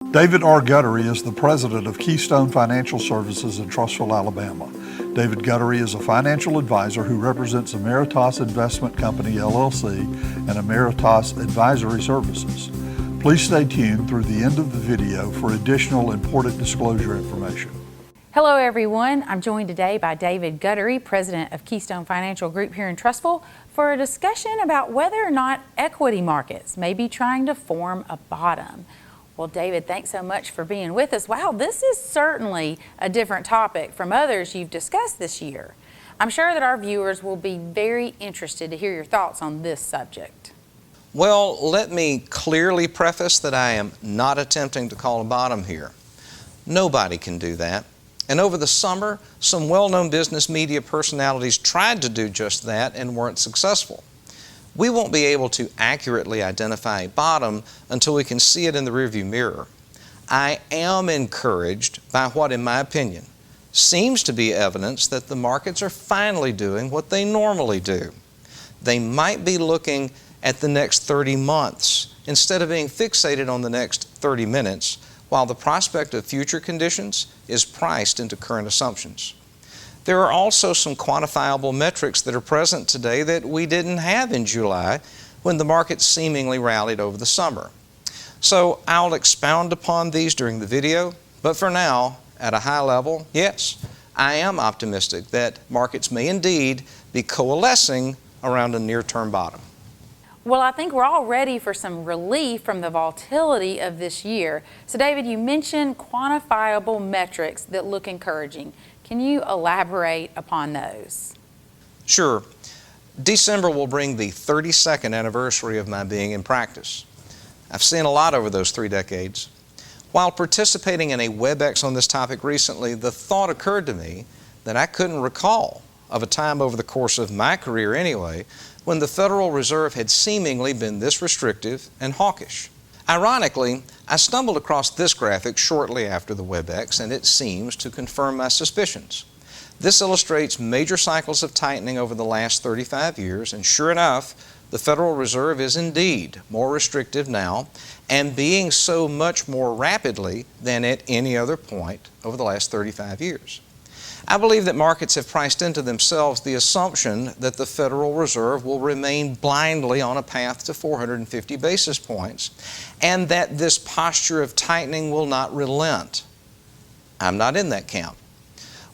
David R. Guttery is the president of Keystone Financial Services in Trussville, Alabama. David Guttery is a financial advisor who represents Emeritus Investment Company, LLC, and Emeritus Advisory Services. Please stay tuned through the end of the video for additional important disclosure information. Hello everyone, I'm joined today by David Guttery, president of Keystone Financial Group here in Trussville, for a discussion about whether or not equity markets may be trying to form a bottom. Well, David, thanks so much for being with us. Wow, this is certainly a different topic from others you've discussed this year. I'm sure that our viewers will be very interested to hear your thoughts on this subject. Well, let me clearly preface that I am not attempting to call a bottom here. Nobody can do that. And over the summer, some well-known business media personalities tried to do just that and weren't successful. We won't be able to accurately identify a bottom until we can see it in the rearview mirror. I am encouraged by what, in my opinion, seems to be evidence that the markets are finally doing what they normally do. They might be looking at the next 30 months instead of being fixated on the next 30 minutes, while the prospect of future conditions is priced into current assumptions. There are also some quantifiable metrics that are present today that we didn't have in July when the market seemingly rallied over the summer. So I'll expound upon these during the video, but for now, at a high level, yes, I am optimistic that markets may indeed be coalescing around a near-term bottom. Well, I think we're all ready for some relief from the volatility of this year. So David, you mentioned quantifiable metrics that look encouraging. Can you elaborate upon those? Sure. December will bring the 32nd anniversary of my being in practice. I've seen a lot over those 3 decades. While participating in a WebEx on this topic recently, the thought occurred to me that I couldn't recall of a time over the course of my career anyway, when the Federal Reserve had seemingly been this restrictive and hawkish. Ironically, I stumbled across this graphic shortly after the WebEx, and it seems to confirm my suspicions. This illustrates major cycles of tightening over the last 35 years, and sure enough, the Federal Reserve is indeed more restrictive now, and being so much more rapidly than at any other point over the last 35 years. I believe that markets have priced into themselves the assumption that the Federal Reserve will remain blindly on a path to 450 basis points, and that this posture of tightening will not relent. I'm not in that camp.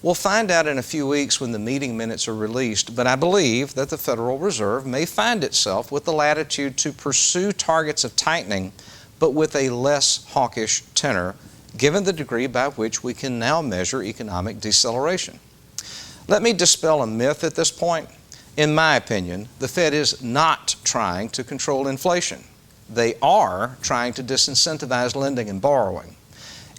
We'll find out in a few weeks when the meeting minutes are released, but I believe that the Federal Reserve may find itself with the latitude to pursue targets of tightening, but with a less hawkish tenor, given the degree by which we can now measure economic deceleration. Let me dispel a myth at this point. In my opinion, the Fed is not trying to control inflation. They are trying to disincentivize lending and borrowing.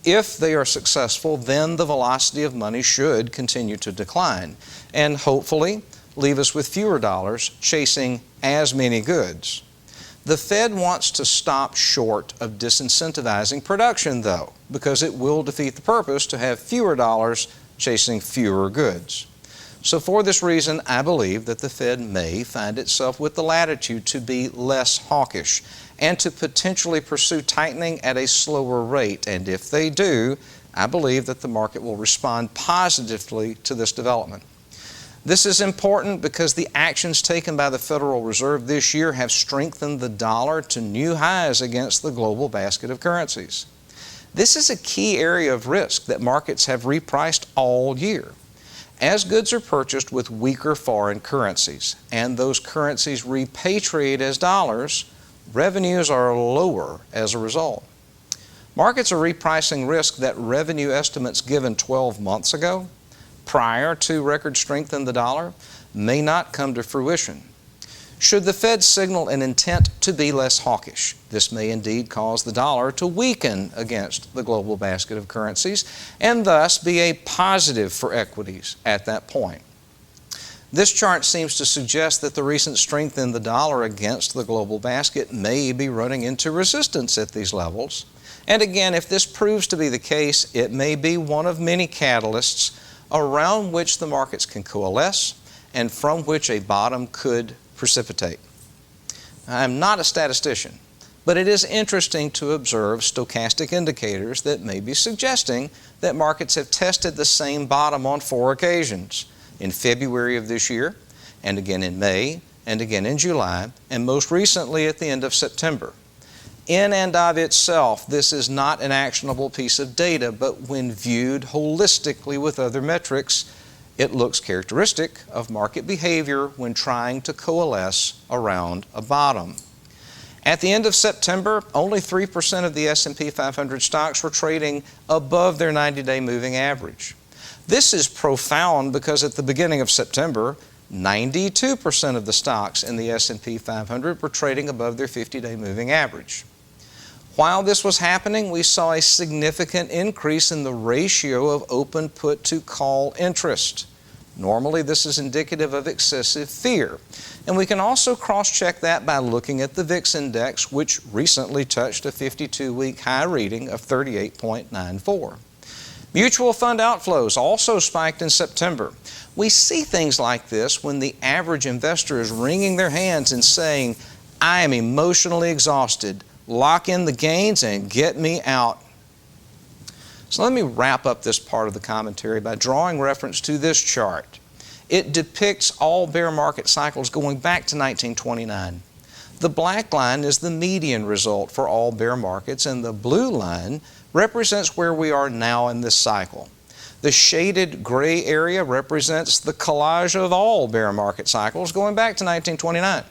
If they are successful, then the velocity of money should continue to decline and hopefully leave us with fewer dollars chasing as many goods. The Fed wants to stop short of disincentivizing production, though, because it will defeat the purpose to have fewer dollars chasing fewer goods. So for this reason, I believe that the Fed may find itself with the latitude to be less hawkish and to potentially pursue tightening at a slower rate. And if they do, I believe that the market will respond positively to this development. This is important because the actions taken by the Federal Reserve this year have strengthened the dollar to new highs against the global basket of currencies. This is a key area of risk that markets have repriced all year. As goods are purchased with weaker foreign currencies and those currencies repatriate as dollars, revenues are lower as a result. Markets are repricing risk that revenue estimates given 12 months ago, prior to record strength in the dollar, may not come to fruition. Should the Fed signal an intent to be less hawkish, this may indeed cause the dollar to weaken against the global basket of currencies and thus be a positive for equities at that point. This chart seems to suggest that the recent strength in the dollar against the global basket may be running into resistance at these levels. And again, if this proves to be the case, it may be one of many catalysts around which the markets can coalesce and from which a bottom could precipitate. I'm not a statistician, but it is interesting to observe stochastic indicators that may be suggesting that markets have tested the same bottom on 4 occasions, in February of this year, and again in May, and again in July, and most recently at the end of September. In and of itself, this is not an actionable piece of data, but when viewed holistically with other metrics, it looks characteristic of market behavior when trying to coalesce around a bottom. At the end of September, only 3% of the S&P 500 stocks were trading above their 90-day moving average. This is profound because at the beginning of September, 92% of the stocks in the S&P 500 were trading above their 50-day moving average. While this was happening, we saw a significant increase in the ratio of open put to call interest. Normally, this is indicative of excessive fear. And we can also cross-check that by looking at the VIX index, which recently touched a 52-week high reading of 38.94. Mutual fund outflows also spiked in September. We see things like this when the average investor is wringing their hands and saying, "I am emotionally exhausted. Lock in the gains and get me out." So let me wrap up this part of the commentary by drawing reference to this chart. It depicts all bear market cycles going back to 1929. The black line is the median result for all bear markets, and the blue line represents where we are now in this cycle. The shaded gray area represents the collage of all bear market cycles going back to 1929.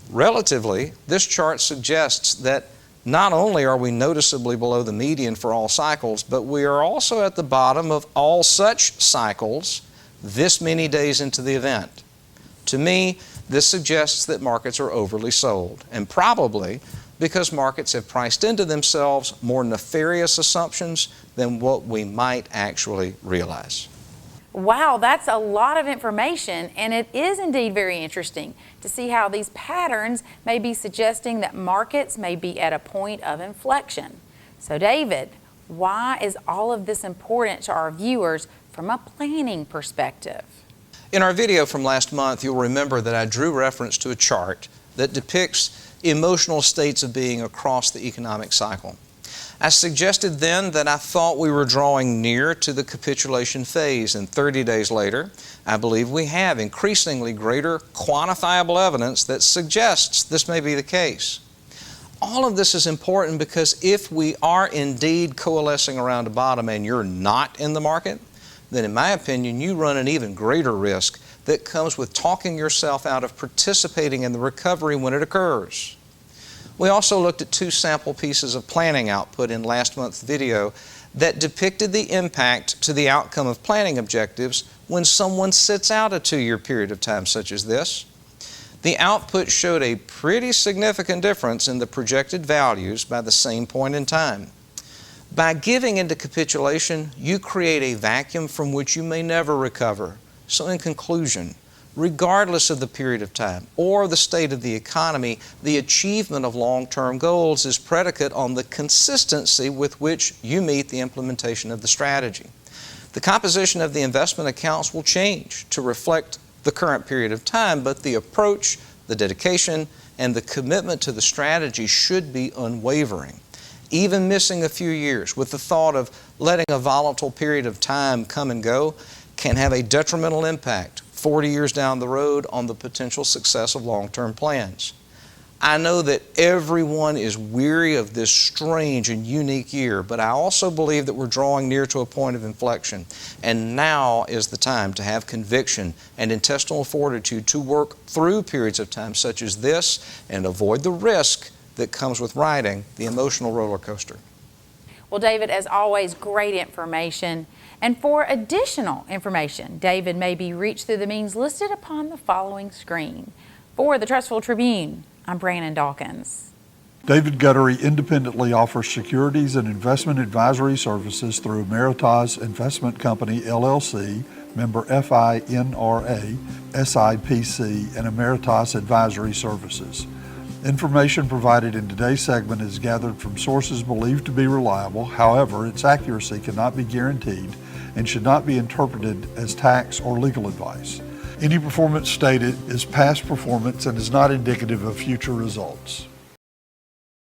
Relatively, this chart suggests that not only are we noticeably below the median for all cycles, but we are also at the bottom of all such cycles this many days into the event. To me, this suggests that markets are overly sold, and probably because markets have priced into themselves more nefarious assumptions than what we might actually realize. Wow, that's a lot of information, and it is indeed very interesting to see how these patterns may be suggesting that markets may be at a point of inflection. So David, why is all of this important to our viewers from a planning perspective? In our video from last month, you'll remember that I drew reference to a chart that depicts emotional states of being across the economic cycle. I suggested then that I thought we were drawing near to the capitulation phase, and 30 days later, I believe we have increasingly greater quantifiable evidence that suggests this may be the case. All of this is important because if we are indeed coalescing around a bottom and you're not in the market, then in my opinion, you run an even greater risk that comes with talking yourself out of participating in the recovery when it occurs. We also looked at 2 sample pieces of planning output in last month's video that depicted the impact to the outcome of planning objectives when someone sits out a 2-year period of time such as this. The output showed a pretty significant difference in the projected values by the same point in time. By giving into capitulation, you create a vacuum from which you may never recover. So in conclusion, regardless of the period of time or the state of the economy, the achievement of long-term goals is predicate on the consistency with which you meet the implementation of the strategy. The composition of the investment accounts will change to reflect the current period of time, but the approach, the dedication, and the commitment to the strategy should be unwavering. Even missing a few years with the thought of letting a volatile period of time come and go can have a detrimental impact 40 years down the road on the potential success of long-term plans. I know that everyone is weary of this strange and unique year, but I also believe that we're drawing near to a point of inflection, and now is the time to have conviction and intestinal fortitude to work through periods of time such as this and avoid the risk that comes with riding the emotional roller coaster. Well, David, as always, great information. And for additional information, David may be reached through the means listed upon the following screen. For the Trustful Tribune, I'm Brandon Dawkins. David Guttery independently offers securities and investment advisory services through Ameritas Investment Company, LLC, member FINRA, SIPC, and Ameritas Advisory Services. Information provided in today's segment is gathered from sources believed to be reliable. However, its accuracy cannot be guaranteed and should not be interpreted as tax or legal advice. Any performance stated is past performance and is not indicative of future results.